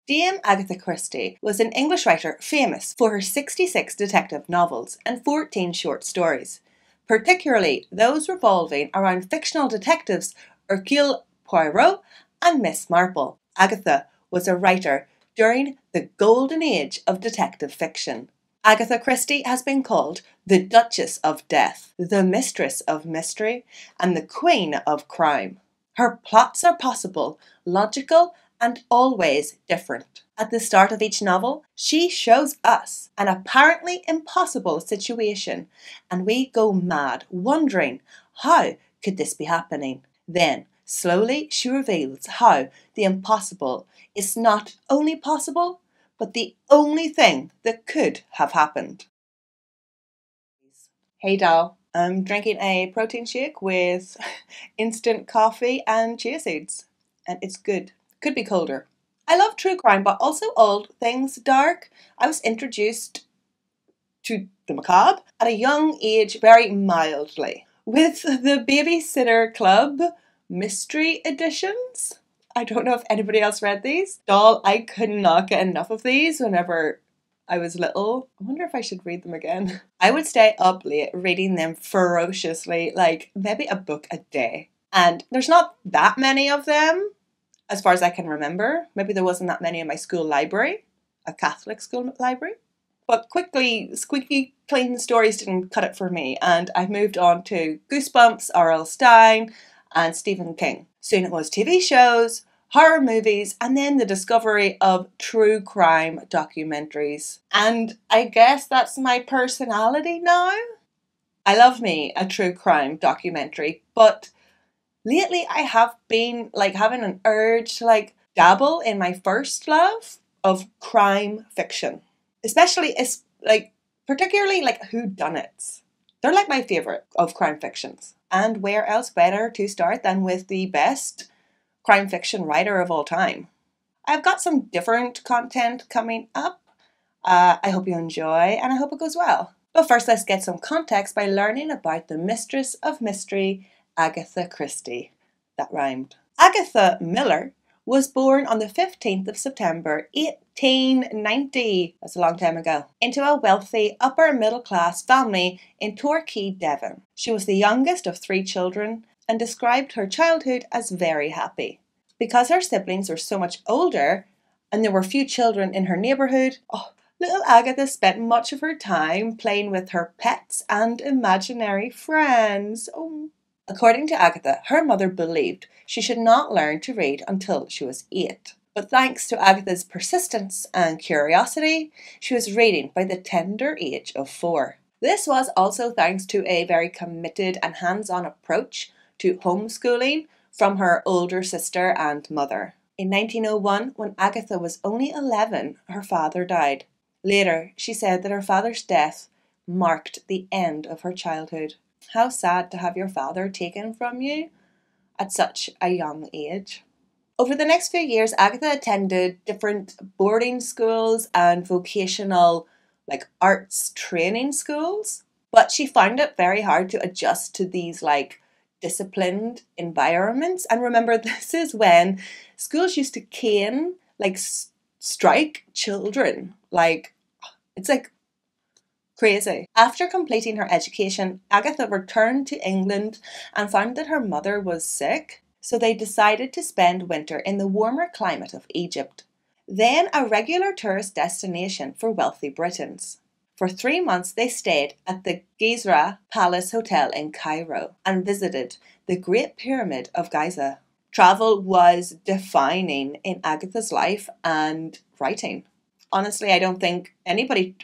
Dame Agatha Christie was an English writer famous for her 66 detective novels and 14 short stories, particularly those revolving around fictional detectives Hercule Poirot and Miss Marple. Agatha was a writer during the golden age of detective fiction. Agatha Christie has been called the Duchess of Death, the Mistress of Mystery, and the Queen of Crime. Her plots are possible, logical, and always different. At the start of each novel, she shows us an apparently impossible situation, and we go mad, wondering, how could this be happening? Then, slowly, she reveals how the impossible is not only possible, but the only thing that could have happened. Hey doll, I'm drinking a protein shake with instant coffee and chia seeds, and it's good. Could be colder. I love true crime, but also all things dark. I was introduced to the macabre at a young age very mildly with the Babysitter Club mystery editions. I don't know if anybody else read these. Doll, I could not get enough of these whenever I was little. I wonder if I should read them again. I would stay up late reading them ferociously, like maybe a book a day. And there's not that many of them, as far as I can remember. Maybe there wasn't that many in my school library, a Catholic school library. But quickly, squeaky clean stories didn't cut it for me, and I moved on to Goosebumps, R.L. Stine, and Stephen King. Soon it was TV shows, horror movies, and then the discovery of true crime documentaries. And I guess that's my personality now. I love me a true crime documentary, but lately I have been having an urge to dabble in my first love of crime fiction. Especially particularly whodunits. They're my favourite of crime fictions. And where else better to start than with the best crime fiction writer of all time. I've got some different content coming up. I hope you enjoy, and I hope it goes well. But first, let's get some context by learning about the Mistress of Mystery, Agatha Christie. That rhymed. Agatha Miller was born on the 15th of September 1890, that's a long time ago, into a wealthy upper middle class family in Torquay, Devon. She was the youngest of 3 children and described her childhood as very happy. Because her siblings were so much older and there were few children in her neighbourhood, little Agatha spent much of her time playing with her pets and imaginary friends. According to Agatha, her mother believed she should not learn to read until she was 8. But thanks to Agatha's persistence and curiosity, she was reading by the tender age of 4. This was also thanks to a very committed and hands-on approach to homeschooling from her older sister and mother. In 1901, when Agatha was only 11, her father died. Later, she said that her father's death marked the end of her childhood. How sad to have your father taken from you at such a young age. Over the next few years, Agatha attended different boarding schools and vocational arts training schools, but she found it very hard to adjust to these disciplined environments. And remember, this is when schools used to cane, strike children. It's crazy. After completing her education, Agatha returned to England and found that her mother was sick, so they decided to spend winter in the warmer climate of Egypt, then a regular tourist destination for wealthy Britons. For 3 months they stayed at the Gizra Palace Hotel in Cairo and visited the Great Pyramid of Giza. Travel was defining in Agatha's life and writing. Honestly, I don't think anybody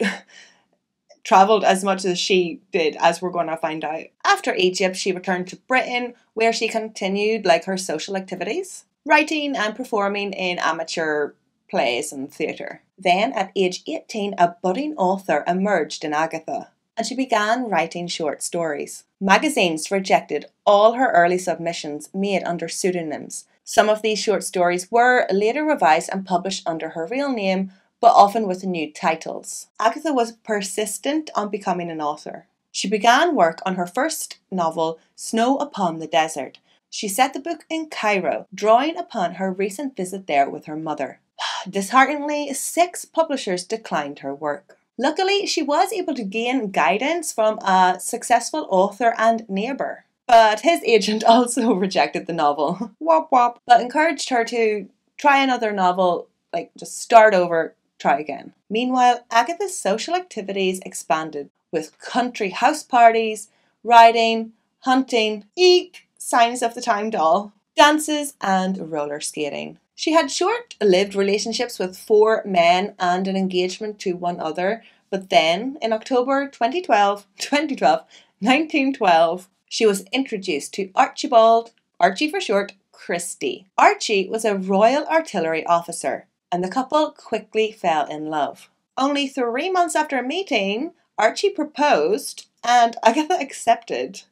travelled as much as she did, as we're going to find out. After Egypt, she returned to Britain, where she continued her social activities, writing and performing in amateur plays and theatre. Then, at age 18, a budding author emerged in Agatha, and she began writing short stories. Magazines rejected all her early submissions made under pseudonyms. Some of these short stories were later revised and published under her real name, but often with new titles. Agatha was persistent on becoming an author. She began work on her first novel, Snow Upon the Desert. She set the book in Cairo, drawing upon her recent visit there with her mother. Dishearteningly, 6 publishers declined her work. Luckily, she was able to gain guidance from a successful author and neighbour. But his agent also rejected the novel, wop wop, but encouraged her to try another novel, like just start over, try again. Meanwhile, Agatha's social activities expanded with country house parties, riding, hunting, eek, signs of the time doll, dances, and roller skating. She had short-lived relationships with 4 men and an engagement to one other, but then, in October 1912, she was introduced to Archibald, Archie for short, Christie. Archie was a Royal Artillery officer, and the couple quickly fell in love. Only 3 months after meeting, Archie proposed, and Agatha accepted.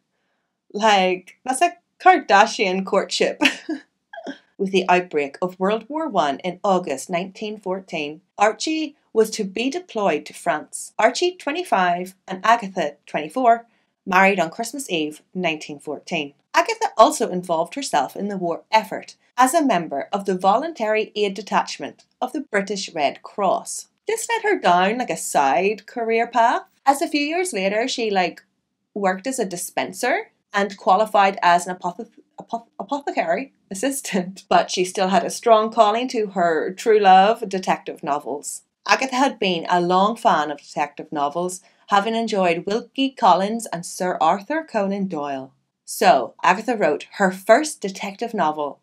Like, that's a Kardashian courtship. With the outbreak of World War I in August 1914, Archie was to be deployed to France. Archie, 25, and Agatha, 24, married on Christmas Eve 1914. Agatha also involved herself in the war effort as a member of the Voluntary Aid Detachment of the British Red Cross. This led her down like a side career path, as a few years later she worked as a dispenser and qualified as an apothecary assistant, but she still had a strong calling to her true love, detective novels. Agatha had been a long fan of detective novels, having enjoyed Wilkie Collins and Sir Arthur Conan Doyle. So, Agatha wrote her first detective novel,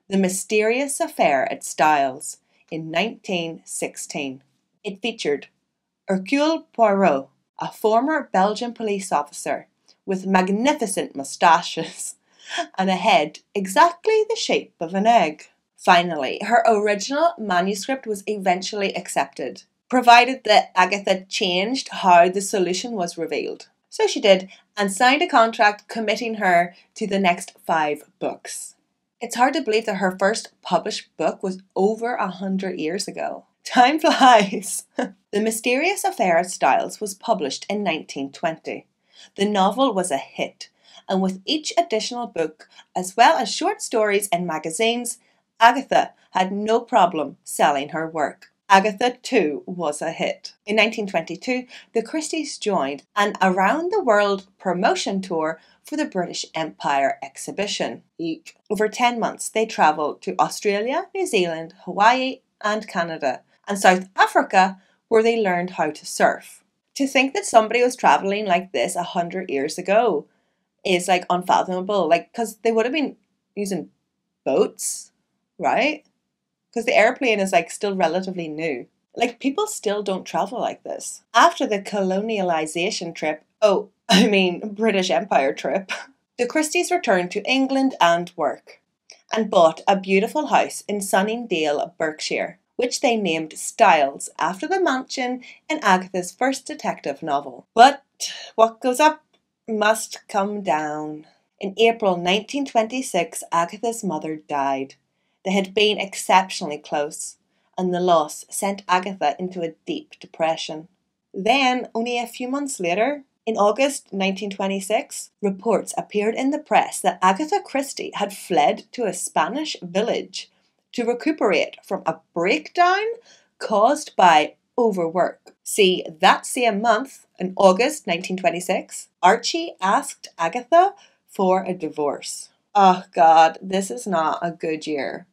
The Mysterious Affair at Styles, in 1916. It featured Hercule Poirot, a former Belgian police officer with magnificent moustaches and a head exactly the shape of an egg. Finally, her original manuscript was eventually accepted, provided that Agatha changed how the solution was revealed. So she did, and signed a contract committing her to the next 5 books. It's hard to believe that her first published book was over 100 years ago. Time flies! The Mysterious Affair at Styles was published in 1920. The novel was a hit, and with each additional book, as well as short stories in magazines, Agatha had no problem selling her work. Agatha, too, was a hit. In 1922, the Christies joined an around-the-world promotion tour for the British Empire exhibition. Over 10 months, they travelled to Australia, New Zealand, Hawaii, and Canada, and South Africa, where they learned how to surf. To think that somebody was travelling like this 100 years ago is unfathomable, because they would have been using boats, right? Because the airplane is still relatively new. People still don't travel like this. After the colonialization trip, British Empire trip, the Christies returned to England and work, and bought a beautiful house in Sunningdale, Berkshire, which they named Styles after the mansion in Agatha's first detective novel. But what goes up must come down. In April 1926, Agatha's mother died. They had been exceptionally close, and the loss sent Agatha into a deep depression. Then, only a few months later, in August 1926, reports appeared in the press that Agatha Christie had fled to a Spanish village to recuperate from a breakdown caused by overwork. See, that same month, in August 1926, Archie asked Agatha for a divorce. Oh God, this is not a good year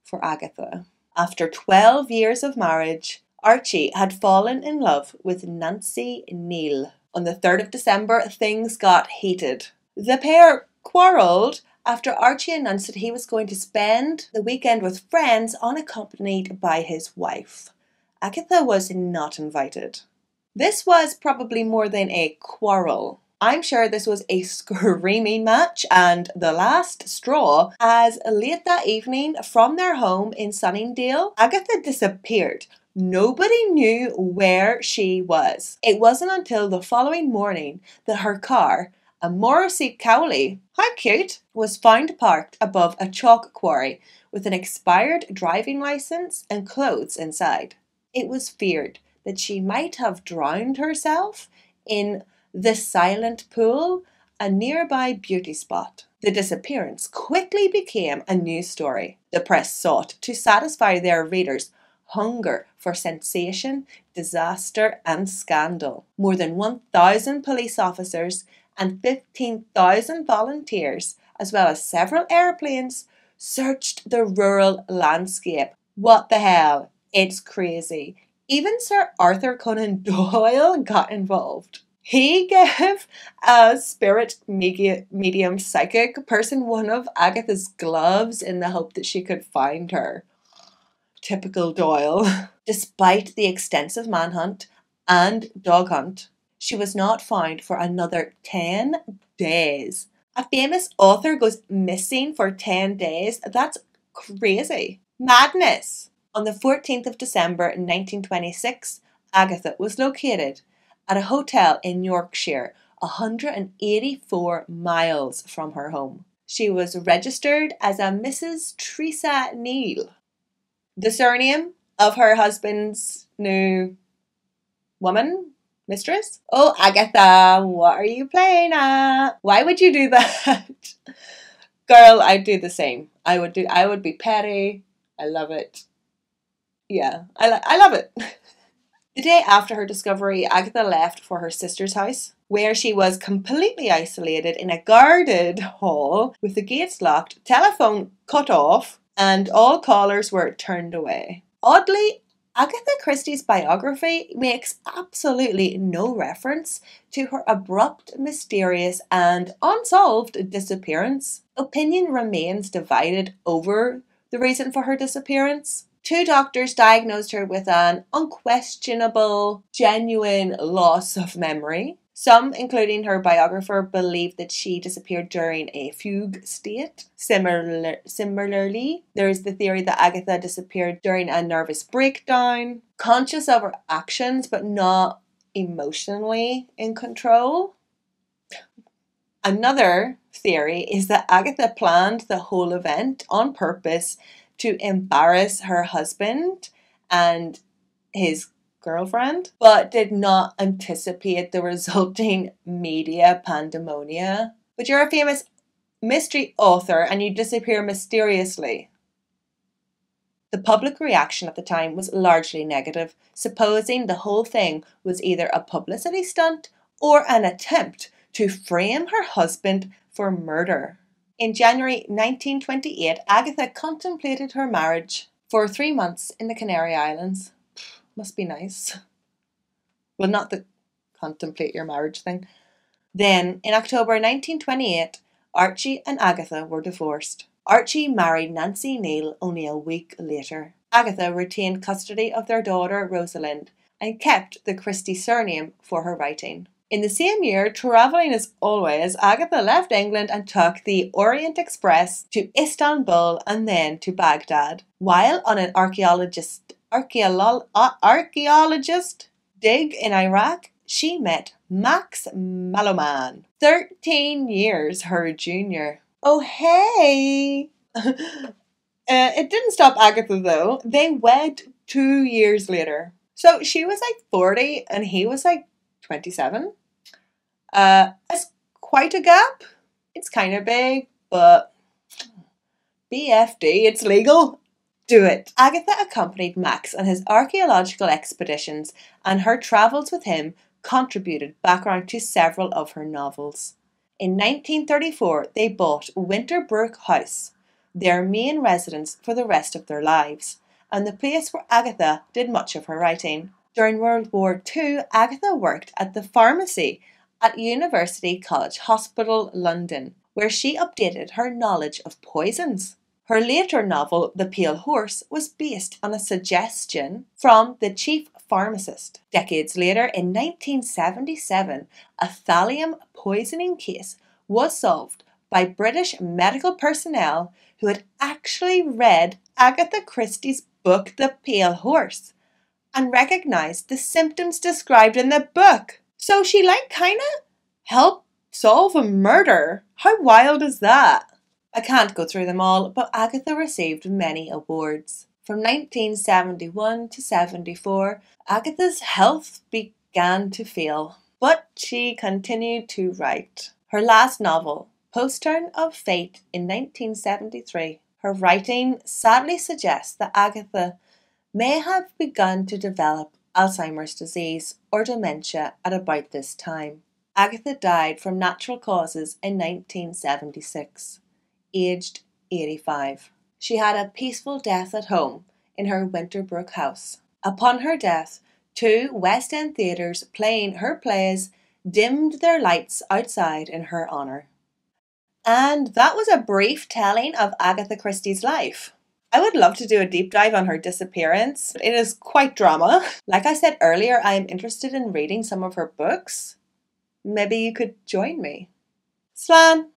for Agatha. After 12 years of marriage, Archie had fallen in love with Nancy Neal. On the 3rd of December, things got heated. The pair quarrelled after Archie announced that he was going to spend the weekend with friends unaccompanied by his wife. Agatha was not invited. This was probably more than a quarrel. I'm sure this was a screaming match and the last straw, as late that evening from their home in Sunningdale, Agatha disappeared. Nobody knew where she was. It wasn't until the following morning that her car, a Morrissey Cowley, how cute, was found parked above a chalk quarry with an expired driving licence and clothes inside. It was feared that she might have drowned herself in the Silent Pool, a nearby beauty spot. The disappearance quickly became a news story. The press sought to satisfy their readers hunger for sensation, disaster, and scandal. More than 1,000 police officers and 15,000 volunteers, as well as several airplanes, searched the rural landscape. What the hell? It's crazy. Even Sir Arthur Conan Doyle got involved. He gave a spirit medium psychic person one of Agatha's gloves in the hope that she could find her. Typical Doyle. Despite the extensive manhunt and dog hunt, she was not found for another 10 days. A famous author goes missing for 10 days. That's crazy. Madness. On the 14th of December 1926, Agatha was located at a hotel in Yorkshire, 184 miles from her home. She was registered as a Mrs. Teresa Neal. The surname of her husband's new mistress? Oh, Agatha, what are you playing at? Why would you do that? Girl, I'd do the same. I would be petty. I love it. Yeah, I love it. The day after her discovery, Agatha left for her sister's house, where she was completely isolated in a guarded hall with the gates locked, telephone cut off, and all callers were turned away. Oddly, Agatha Christie's biography makes absolutely no reference to her abrupt, mysterious, and unsolved disappearance. Opinion remains divided over the reason for her disappearance. 2 doctors diagnosed her with an unquestionable, genuine loss of memory. Some, including her biographer, believe that she disappeared during a fugue state. Similarly, there is the theory that Agatha disappeared during a nervous breakdown, conscious of her actions but not emotionally in control. Another theory is that Agatha planned the whole event on purpose to embarrass her husband and his girlfriend, but did not anticipate the resulting media pandemonium. But you're a famous mystery author and you disappear mysteriously. The public reaction at the time was largely negative, supposing the whole thing was either a publicity stunt or an attempt to frame her husband for murder. In January 1928, Agatha contemplated her marriage for 3 months in the Canary Islands. Must be nice. Well, not the contemplate your marriage thing. Then, in October 1928, Archie and Agatha were divorced. Archie married Nancy Neal only a week later. Agatha retained custody of their daughter Rosalind and kept the Christie surname for her writing. In the same year, travelling as always, Agatha left England and took the Orient Express to Istanbul and then to Baghdad. While on an archaeologist dig in Iraq, she met Max Malloman, 13 years her junior. Oh, hey! It didn't stop Agatha, though. They wed 2 years later. So she was like 40 and he was like 27. It's quite a gap. It's kind of big, but BFD, it's legal. Do it. Agatha accompanied Max on his archaeological expeditions, and her travels with him contributed background to several of her novels. In 1934, they bought Winterbrook House, their main residence for the rest of their lives, and the place where Agatha did much of her writing. During World War II, Agatha worked at the pharmacy at University College Hospital, London, where she updated her knowledge of poisons. Her later novel, The Pale Horse, was based on a suggestion from the chief pharmacist. Decades later, in 1977, a thallium poisoning case was solved by British medical personnel who had actually read Agatha Christie's book, The Pale Horse, and recognised the symptoms described in the book. So she kind of helped solve a murder. How wild is that? I can't go through them all, but Agatha received many awards. From 1971 to 74, Agatha's health began to fail, but she continued to write. Her last novel, Postern of Fate, in 1973. Her writing sadly suggests that Agatha may have begun to develop Alzheimer's disease or dementia at about this time. Agatha died from natural causes in 1976, aged 85. She had a peaceful death at home in her Winterbrook house. Upon her death, 2 West End theatres playing her plays dimmed their lights outside in her honour. And that was a brief telling of Agatha Christie's life. I would love to do a deep dive on her disappearance. It is quite drama. Like I said earlier, I am interested in reading some of her books. Maybe you could join me. Slán!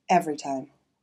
Every time.